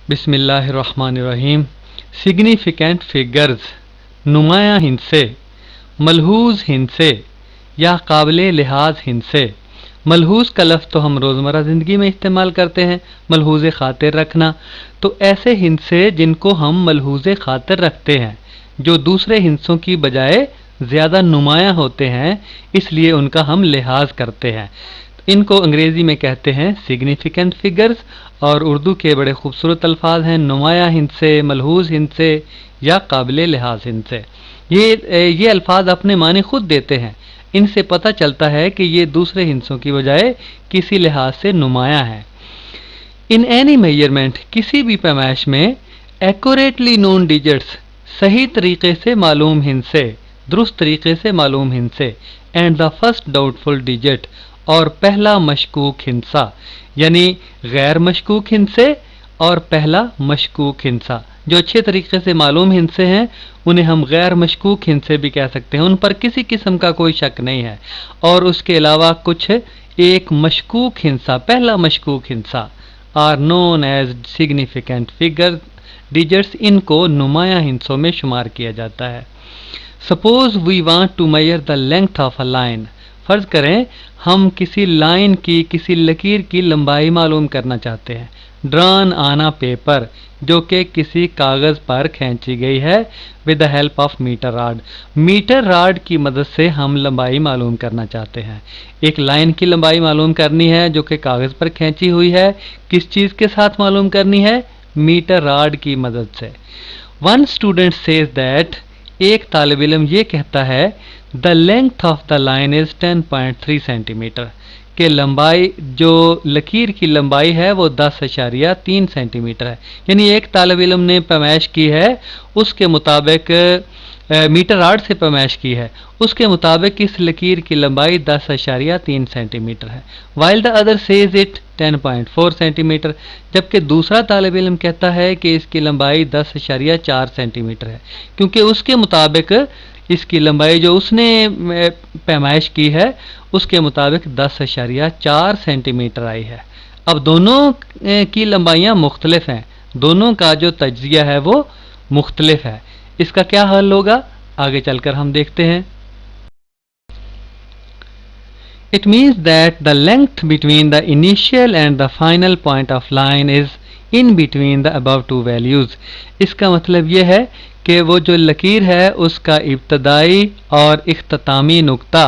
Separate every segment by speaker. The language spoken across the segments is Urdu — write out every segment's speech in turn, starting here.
Speaker 1: بسم اللہ الرحمن الرحیم. سگنیفیکنٹ فگرز، نمایاں ہندسے، ملحوظ ہندسے یا قابل لحاظ ہندسے. ملحوظ کا لفظ تو ہم روزمرہ زندگی میں استعمال کرتے ہیں، ملحوظ خاطر رکھنا. تو ایسے ہندسے جن کو ہم ملحوظ خاطر رکھتے ہیں، جو دوسرے ہندسوں کی بجائے زیادہ نمایاں ہوتے ہیں، اس لیے ان کا ہم لحاظ کرتے ہیں. ان کو انگریزی میں کہتے ہیں سگنیفیکنٹ فگرز، اور اردو کے بڑے خوبصورت الفاظ ہیں نمایاں ہندسے، ملحوظ ہندسے یا قابل لحاظ ہندسے. یہ الفاظ اپنے معنی خود دیتے ہیں. ان سے پتہ چلتا ہے کہ یہ دوسرے ہندسوں کی بجائے کسی لحاظ سے نمایاں ہیں. ان اینی میجرمنٹ، کسی بھی پیمائش میں، ایکوریٹلی نون ڈیجٹس، صحیح طریقے سے معلوم ہندسے، درست طریقے سے معلوم ہندسے، and the first doubtful digit, اور پہلا مشکوک ہندسہ، یعنی غیر مشکوک ہندسے اور پہلا مشکوک ہندسہ. جو اچھے طریقے سے معلوم ہندسے ہیں انہیں ہم غیر مشکوک ہندسے بھی کہہ سکتے ہیں، ان پر کسی قسم کا کوئی شک نہیں ہے. اور اس کے علاوہ کچھ ایک مشکوک ہندسہ، پہلا مشکوک ہندسہ، are known as significant figure digits, ان کو نمایاں ہندسوں میں شمار کیا جاتا ہے. Suppose we want to measure the length of a line. فرض کریں ہم کسی لائن کی، کسی لکیر کی لمبائی معلوم کرنا چاہتے ہیں. ڈران آن اے پیپر، جو کہ کسی کاغذ پر کھینچی گئی ہے، with the help of metre rod. Metre rod کی مدد سے ہم لمبائی معلوم کرنا چاہتے ہیں. ایک لائن کی لمبائی معلوم کرنی ہے جو کہ کاغذ پر کھینچی ہوئی ہے. کس چیز کے ساتھ معلوم کرنی ہے؟ میٹر راڈ کی مدد سے. ون اسٹوڈنٹ سیز دیٹ، ایک طالب علم یہ کہتا ہے، the length of the line is 10.3 centimetre, کہ لمبائی، جو لکیر کی لمبائی ہے وہ 10.3 سینٹی میٹر ہے. یعنی ایک طالب علم نے پیمائش کی ہے، اس کے مطابق میٹر راڈ سے پیمائش کی ہے، اس کے مطابق اس لکیر کی لمبائی 10.3 سینٹی میٹر ہے. While the other says it 10.4 centimetre, جبکہ دوسرا طالب علم کہتا ہے کہ اس کی لمبائی 10.4 سینٹی میٹر ہے، کیونکہ اس کے مطابق اس کی لمبائی جو اس نے پیمائش کی ہے اس کے مطابق 10.4 سینٹی میٹر آئی ہے. اب دونوں کی لمبائیاں مختلف ہیں، دونوں کا جو تجزیہ ہے وہ مختلف ہے. اس کا کیا حل ہوگا آگے چل کر ہم دیکھتے ہیں. It means that the length between the initial and the final point of line is in between the above two values. اس کا مطلب یہ ہے کہ وہ جو لکیر ہے اس کا ابتدائی اور اختتامی نقطہ،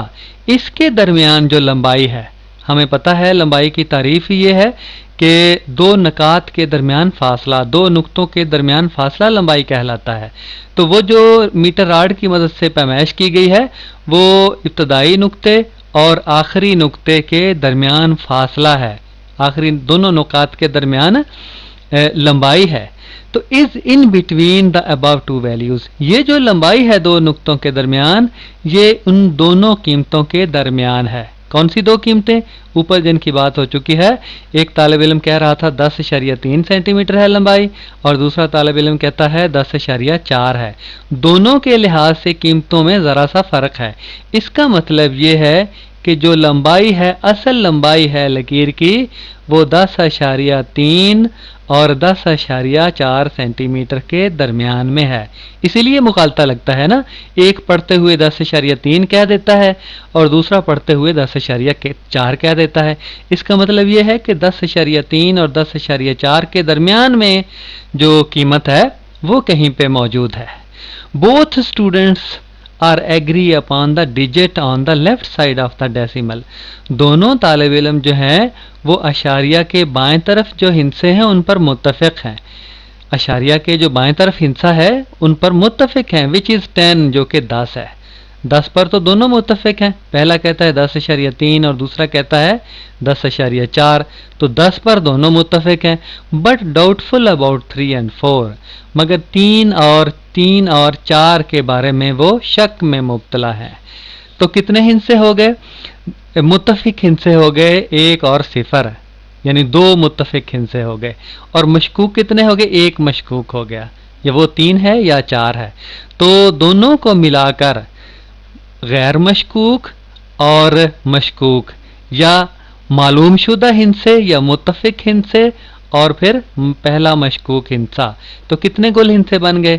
Speaker 1: اس کے درمیان جو لمبائی ہے، ہمیں پتہ ہے لمبائی کی تعریف ہی یہ ہے کہ دو نقاط کے درمیان فاصلہ، دو نقطوں کے درمیان فاصلہ لمبائی کہلاتا ہے. تو وہ جو میٹر راڈ کی مدد سے پیمائش کی گئی ہے وہ ابتدائی نقطے اور آخری نقطے کے درمیان فاصلہ ہے، آخری دونوں نقاط کے درمیان لمبائی ہے. تو is in between the above two values, یہ جو لمبائی ہے دو نقطوں کے درمیان، یہ ان دونوں قیمتوں کے درمیان ہے. کون سی دو قیمتیں؟ اوپر جن کی بات ہو چکی ہے. ایک طالب علم کہہ رہا تھا 10.3 سینٹی میٹر ہے لمبائی، اور دوسرا طالب علم کہتا ہے 10.4 ہے. دونوں کے لحاظ سے قیمتوں میں ذرا سا فرق ہے. اس کا مطلب یہ ہے کہ جو لمبائی ہے، اصل لمبائی ہے لکیر کی، وہ 10.3 اور 10.4 سینٹی میٹر کے درمیان میں ہے. اسی لیے مغالطہ لگتا ہے نا، ایک پڑھتے ہوئے 10.3 کہہ دیتا ہے اور دوسرا پڑھتے ہوئے 10.4 کہہ دیتا ہے. اس کا مطلب یہ ہے کہ 10.3 اور 10.4 کے درمیان میں جو قیمت ہے وہ کہیں پہ موجود ہے. Both students are agree upon the digit on the left side of the decimal. دونوں طالب علم جو ہیں وہ اشاریہ کے بائیں طرف جو ہندسے ہیں ان پر متفق ہیں. اشاریہ کے جو بائیں طرف ہندسہ ہے ان پر متفق ہیں، وچ از 10، جو کہ 10 ہے. 10 پر تو دونوں متفق ہیں، پہلا کہتا ہے 10.3 اور دوسرا کہتا ہے 10.4. تو 10 پر دونوں متفق ہیں. But doubtful about 3 and 4، مگر 3 اور 4 کے بارے میں وہ شک میں مبتلا ہے. تو کتنے ہندسے ہو گئے؟ متفق ہندسے ہو گئے 1 اور 0، یعنی 2 متفق ہندسے ہو گئے. اور مشکوک کتنے ہو گئے؟ 1 مشکوک ہو گیا. یا وہ 3 ہے یا 4 ہے. تو دونوں کو ملا کر غیر مشکوک اور مشکوک، یا معلوم شدہ ہندسے یا متفق ہندسے اور پھر پہلا مشکوک ہندسہ. تو کتنے کل ہندسے بن گئے؟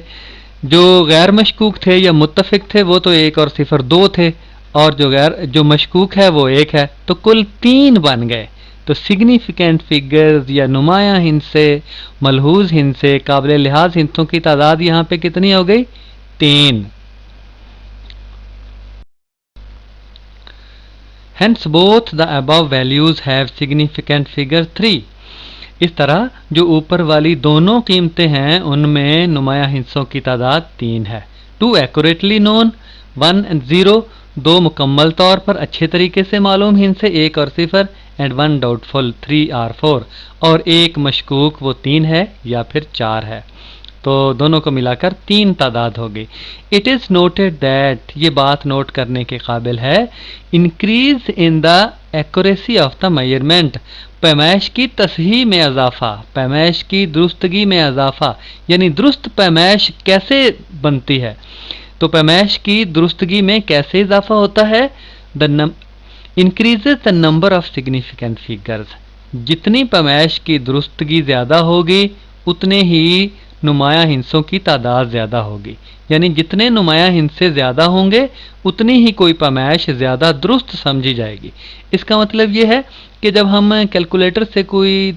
Speaker 1: جو غیر مشکوک تھے یا متفق تھے وہ تو 1 اور 0 2 تھے، اور جو مشکوک ہے وہ 1 ہے، تو کل 3 بن گئے. تو سگنیفیکنٹ فگرز یا نمایاں ہندسے، ملحوظ ہندسے، قابل لحاظ ہندسوں کی تعداد یہاں پہ کتنی ہو گئی؟ 3. Hence both the above values have significant figure 3. اس طرح جو اوپر والی دونوں قیمتیں ہیں ان میں نمایاں ہندسوں کی تعداد 3 ہے. 2 accurately known 1 and 0، 2 مکمل طور پر اچھے طریقے سے معلوم ہندسے 1 اور 0، and 1 doubtful 3 or 4، اور 1 مشکوک وہ 3 ہے یا پھر 4 ہے. تو دونوں کو ملا کر 3 تعداد ہوگی. It is noted that، یہ بات نوٹ کرنے کے قابل ہے، increase in the accuracy of the measurement، پیمائش کی تصحیح میں اضافہ، پیمائش کی درستگی میں اضافہ. یعنی درست پیمائش کیسے بنتی ہے؟ تو پیمائش کی درستگی میں کیسے اضافہ ہوتا ہے؟ increases the number of significant figures، جتنی پیمائش کی درستگی زیادہ ہوگی اتنے ہی نمایاں ہندسوں کی تعداد زیادہ ہوگی. یعنی جتنے نمایاں ہندسے زیادہ ہوں گے اتنی ہی کوئی پیمائش زیادہ درست سمجھی جائے گی. اس کا مطلب یہ ہے کہ جب ہم کیلکولیٹر سے کوئی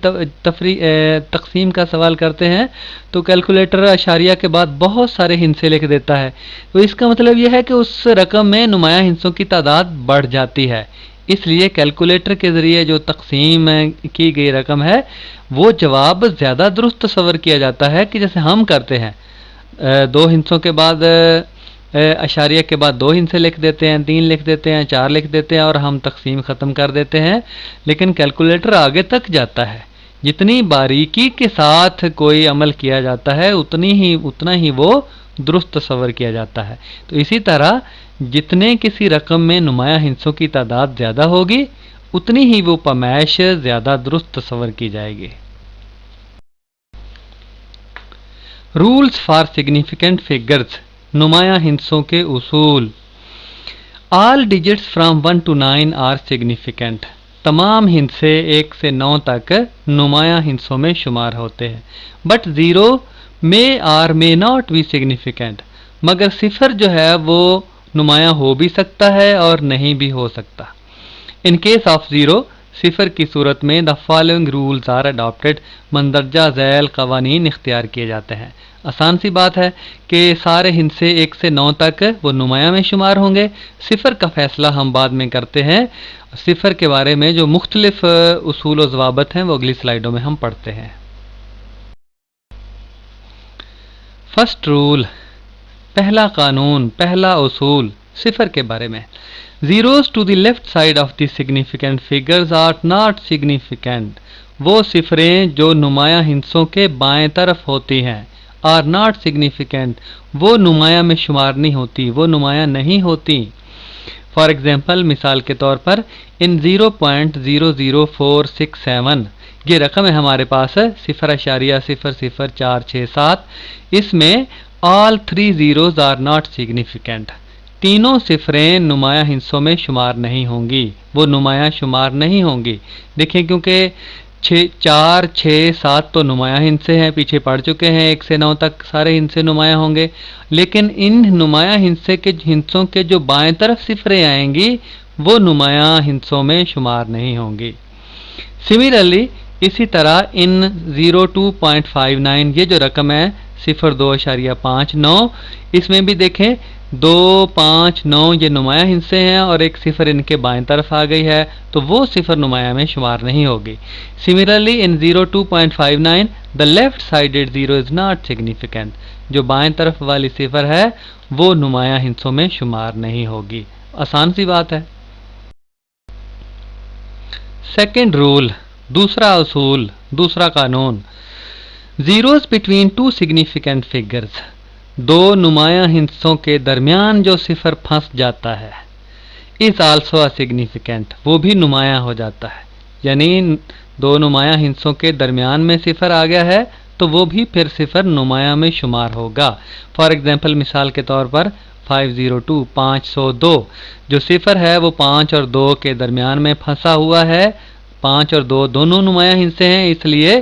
Speaker 1: تقسیم کا سوال کرتے ہیں تو کیلکولیٹر اشاریہ کے بعد بہت سارے ہندسے لکھ دیتا ہے، تو اس کا مطلب یہ ہے کہ اس رقم میں نمایاں ہندسوں کی تعداد بڑھ جاتی ہے. اس لیے کیلکولیٹر کے ذریعے جو تقسیم کی گئی رقم ہے وہ جواب زیادہ درست تصور کیا جاتا ہے کہ جیسے ہم کرتے ہیں 2 ہندسوں کے بعد اشاریہ کے بعد 2 ہندسے لکھ دیتے ہیں، 3 لکھ دیتے ہیں، 4 لکھ دیتے ہیں اور ہم تقسیم ختم کر دیتے ہیں. لیکن کیلکولیٹر آگے تک جاتا ہے، جتنی باریکی کے ساتھ کوئی عمل کیا جاتا ہے اتنا ہی وہ درست تصور کیا جاتا ہے. تو اسی طرح جتنے کسی رقم میں نمایاں ہندسوں کی تعداد زیادہ ہوگی اتنی ہی وہ پیمائش زیادہ درست تصور کی جائے گی. رولز فار سگنیفیکنٹ فگرز، نمایاں ہندسوں کے اصول. All digits from 1 to 9 are significant, تمام ہندسے 1 سے 9 تک نمایاں ہندسوں میں شمار ہوتے ہیں. But 0 may or may not be significant، مگر 0 جو ہے وہ نمایاں ہو بھی سکتا ہے اور نہیں بھی ہو سکتا. ان کیس آف 0 کی صورت میں the following rules are adapted, مندرجہ ذیل قوانین اختیار کیے جاتے ہیں. آسان سی بات ہے کہ سارے ہندسے 1 سے 9 تک وہ نمایاں میں شمار ہوں گے. 0 کا فیصلہ ہم بعد میں کرتے ہیں. 0 کے بارے میں جو مختلف اصول و ضوابط ہیں وہ اگلی سلائیڈوں میں ہم پڑھتے ہیں. فرسٹ رول، پہلا قانون، پہلا اصول 0 کے بارے میں. Zeros to the left side of the significant figures are not significant، وہ صفریں جو نمایاں ہندسوں کے بائیں طرف ہوتی ہیں. are not significant، وہ نمایاں میں شمار نہیں ہوتی، وہ نمایاں نہیں ہوتی. فار ایگزامپل، مثال کے طور پر ان 0.00467، یہ رقم ہے ہمارے پاس 0.00467، اس میں all 3 zeros are not significant، تینوں صفریں نمایاں ہندسوں میں شمار نہیں ہوں گی، وہ نمایاں شمار نہیں ہوں گی. دیکھیں کیونکہ 4 6 7 تو نمایاں ہندسے ہیں، پیچھے پڑ چکے ہیں. 1 سے 9 تک سارے ہندسے نمایاں ہوں گے، لیکن ان نمایاں ہندسوں کے جو بائیں طرف صفریں آئیں گی وہ نمایاں ہندسوں میں شمار نہیں ہوں گی. سملرلی اسی طرح ان 02.59، یہ جو رقم ہے 02.59، اس میں بھی دیکھیں 2 5 9 یہ نمایاں ہندسے ہیں اور ایک 0 ان کے بائیں طرف آ گئی ہے تو وہ 0 نمایاں میں شمار نہیں ہوگی. Similarly in 02.59 the left sided 0 is not significant، جو بائیں طرف والی 0 ہے وہ نمایاں ہندسوں میں شمار نہیں ہوگی. آسان سی بات ہے. سیکنڈ رول، دوسرا اصول، دوسرا قانون. zeros between 2 significant figures، 2 نمایاں ہندسوں کے درمیان جو 0 پھنس جاتا ہے is also a significant، وہ بھی نمایاں ہو جاتا ہے. یعنی 2 نمایاں ہندسوں کے درمیان میں 0 آ گیا ہے تو وہ بھی پھر 0 نمایاں میں شمار ہوگا. فار ایگزامپل، مثال کے طور پر 502 جو 0 ہے وہ 5 اور 2 کے درمیان میں پھنسا ہوا ہے. 5 اور 2 دونوں نمایاں ہندسے ہیں، اس لیے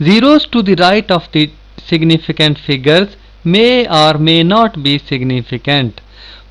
Speaker 1: zeros to the right of the significant figures may or may not be significant।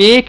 Speaker 1: 1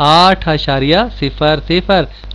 Speaker 1: 8.00,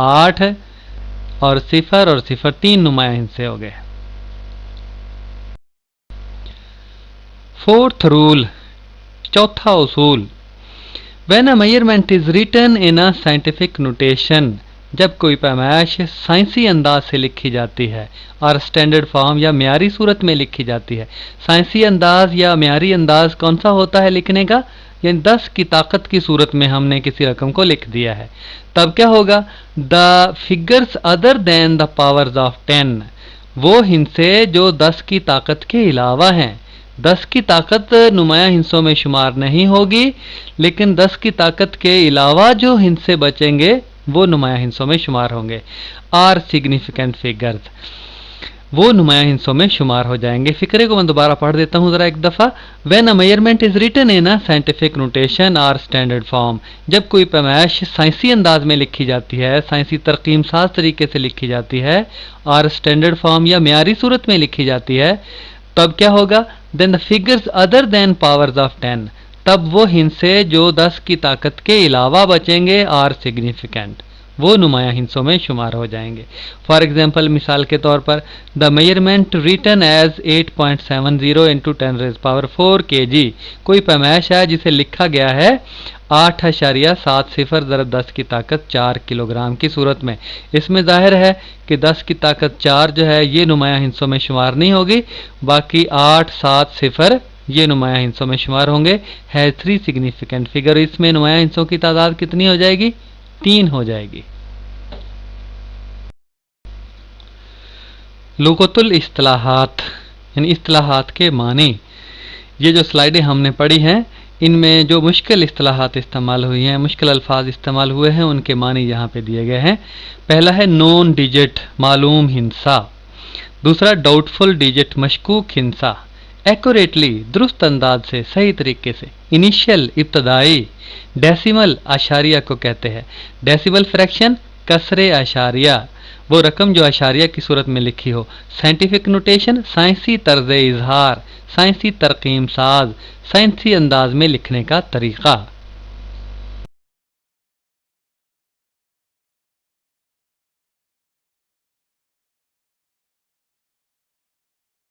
Speaker 1: 8 اور صفر 3 نمایاں ہندسے ہو گئے۔ فورتھ رول، چوتھا اصول، when a measurement is written in a scientific notation، جب کوئی پیمائش سائنسی انداز سے لکھی جاتی ہے اور اسٹینڈرڈ فارم یا معیاری صورت میں لکھی جاتی ہے۔ سائنسی انداز یا معیاری انداز کون سا ہوتا ہے لکھنے کا؟ یعنی 10 کی طاقت کی صورت میں ہم نے کسی رقم کو لکھ دیا ہے، تب کیا ہوگا؟ The figures other than the powers of 10، وہ ہندسے جو 10 کی طاقت کے علاوہ ہیں۔ 10 کی طاقت نمایاں ہندسوں میں شمار نہیں ہوگی، لیکن 10 کی طاقت کے علاوہ جو ہندسے بچیں گے وہ نمایاں ہندسوں میں شمار ہوں گے۔ آر سگنیفیکنٹ فگرز، وہ نمایاں ہندسوں میں شمار ہو جائیں گے۔ فکرے کو میں دوبارہ پڑھ دیتا ہوں ذرا ایک دفعہ۔ When a measurement is written in a scientific notation اور اسٹینڈرڈ فارم، جب کوئی پیمائش سائنسی انداز میں لکھی جاتی ہے، سائنسی ترقیم ساز طریقے سے لکھی جاتی ہے اور اسٹینڈرڈ فارم یا معیاری صورت میں لکھی جاتی ہے، تب کیا ہوگا؟ Then the figures other than powers of 10، تب وہ ہندسے جو 10 کی طاقت کے علاوہ بچیں گے آر سگنیفیکنٹ، وہ نمایاں ہندسوں میں شمار ہو جائیں گے۔ فار ایگزامپل، مثال کے طور پر، the measurement written as 8.70 × 10⁴ kg، کوئی پیمائش ہے جسے لکھا گیا ہے 8.70 ضرب 10 کی طاقت 4 کلو گرام کی صورت میں۔ اس میں ظاہر ہے کہ 10 کی طاقت 4 جو ہے یہ نمایاں ہندسوں میں شمار نہیں ہوگی، باقی 870 یہ نمایاں ہندسوں میں شمار ہوں گے۔ ہے 3 سگنیفیکنٹ فگر، اس میں نمایاں ہندسوں کی تعداد کتنی ہو جائے گی؟ 3 ہو جائے گی۔ لغت الاصطلاحات، یعنی اصطلاحات کے معنی، یہ جو سلائیڈیں ہم نے پڑھی ہیں ان میں جو مشکل اصطلاحات استعمال ہوئی ہیں، مشکل الفاظ استعمال ہوئے ہیں، ان کے معنی یہاں پہ دیے گئے ہیں۔ پہلا ہے نون ڈیجٹ، معلوم ہندسہ۔ دوسرا ڈاؤٹ فل ڈیجٹ، مشکوک ہندسہ۔ ایکوریٹلی، درست انداز سے، صحیح طریقے سے۔ انیشیل، ابتدائی۔ ڈیسیمل، اشاریہ کو کہتے ہیں۔ ڈیسیبل فریکشن، کسر اشاریہ، وہ رقم جو اشاریہ کی صورت میں لکھی ہو۔ سائنٹیفک نوٹیشن، سائنسی طرز اظہار، سائنسی ترقیم ساز، سائنسی انداز میں لکھنے کا طریقہ۔